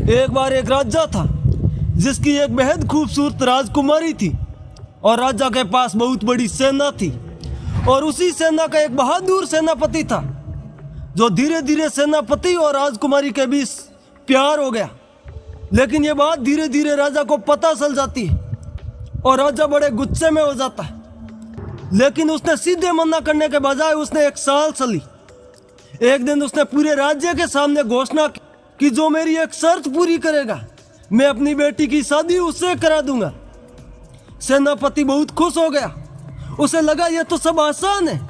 एक बार एक राजा था जिसकी एक बेहद खूबसूरत राजकुमारी थी और राजा के पास बहुत बड़ी सेना थी और उसी सेना का एक बहादुर सेनापति था जो धीरे धीरे सेनापति और राजकुमारी के बीच प्यार हो गया। लेकिन ये बात धीरे धीरे राजा को पता चल जाती है और राजा बड़े गुस्से में हो जाता है। लेकिन उसने सीधे मना करने के बजाय उसने एक साल चली। एक दिन उसने पूरे राज्य के सामने घोषणा की कि जो मेरी एक शर्त पूरी करेगा मैं अपनी बेटी की शादी उससे करा दूंगा। सेनापति बहुत खुश हो गया, उसे लगा ये तो सब आसान है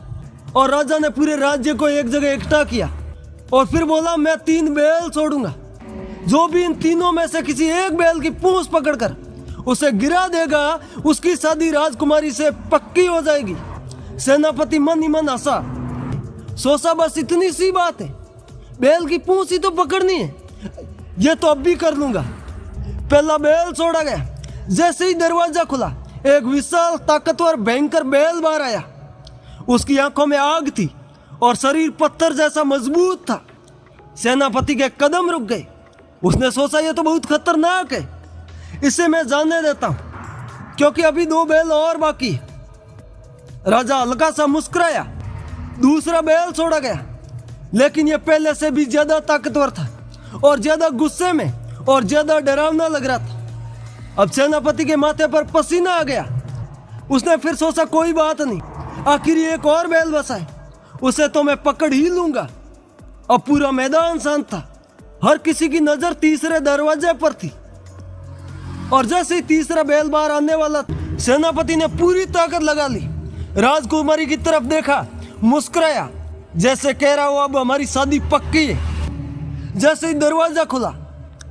और राजा ने पूरे राज्य को एक जगह इकट्ठा किया और फिर बोला मैं 3 बैल छोड़ूंगा। जो भी इन तीनों में से किसी एक बैल की पूंछ पकड़कर उसे गिरा देगा उसकी शादी राजकुमारी से पक्की हो जाएगी। सेनापति मन ही मन हंसा, सोचा बस इतनी सी बात है, बैल की पूंछ ही तो पकड़नी है, ये तो अब भी कर लूंगा। पहला बैल छोड़ा गया। जैसे ही दरवाजा खुला एक विशाल ताकतवर भयंकर बैल बाहर आया। उसकी आंखों में आग थी और शरीर पत्थर जैसा मजबूत था। सेनापति के कदम रुक गए। उसने सोचा ये तो बहुत खतरनाक है, इसे मैं जाने देता हूं क्योंकि अभी 2 बैल और बाकी है। राजा हल्का सा मुस्कुराया। दूसरा बैल छोड़ा गया, लेकिन यह पहले से भी ज्यादा ताकतवर था और ज्यादा गुस्से में और ज्यादा डरावना लग रहा था। अब सेनापति के माथे पर पसीना आ गया। उसने फिर सोचा कोई बात नहीं, आखिर एक और बैल बचा है, उसे तो मैं पकड़ ही लूंगा। अब पूरा मैदान शांत था, हर किसी की नजर तीसरे दरवाजे पर थी और जैसे ही तीसरा बैल बाहर आने वाला सेनापति ने पूरी ताकत लगा ली। राजकुमारी की तरफ देखा, मुस्कुराया जैसे कह रहा हो अब हमारी शादी पक्की है। जैसे ही दरवाजा खुला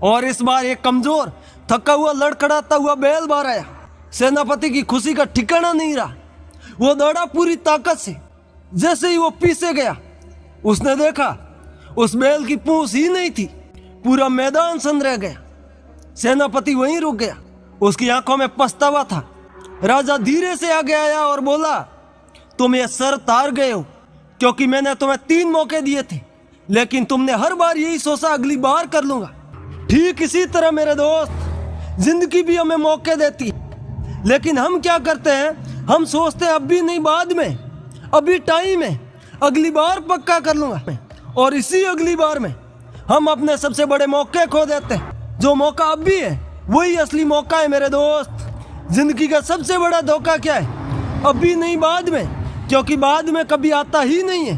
और इस बार एक कमजोर थका हुआ लड़खड़ाता हुआ बैल बाहर आया। सेनापति की खुशी का ठिकाना नहीं रहा, वो दौड़ा पूरी ताकत से। जैसे ही वो पीछे गया उसने देखा उस बैल की पूंछ ही नहीं थी, पूरा मैदान सन रह गया। सेनापति वहीं रुक गया, उसकी आंखों में पछतावा था। राजा धीरे से आगे आया और बोला तुम ये शर्त हार गए हो क्योंकि मैंने तुम्हें 3 मौके दिए थे, लेकिन तुमने हर बार यही सोचा अगली बार कर लूंगा। ठीक इसी तरह मेरे दोस्त, जिंदगी भी हमें मौके देती है, लेकिन हम क्या करते हैं, हम सोचते हैं अब भी नहीं, बाद में, अभी टाइम है, अगली बार पक्का कर लूंगा। और इसी अगली बार में हम अपने सबसे बड़े मौके खो देते हैं। जो मौका अब भी है वही असली मौका है मेरे दोस्त। जिंदगी का सबसे बड़ा धोखा क्या है, अभी नहीं बाद में, क्योंकि बाद में कभी आता ही नहीं है।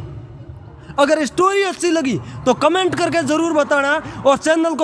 अगर स्टोरी अच्छी लगी तो कमेंट करके जरूर बताना और चैनल को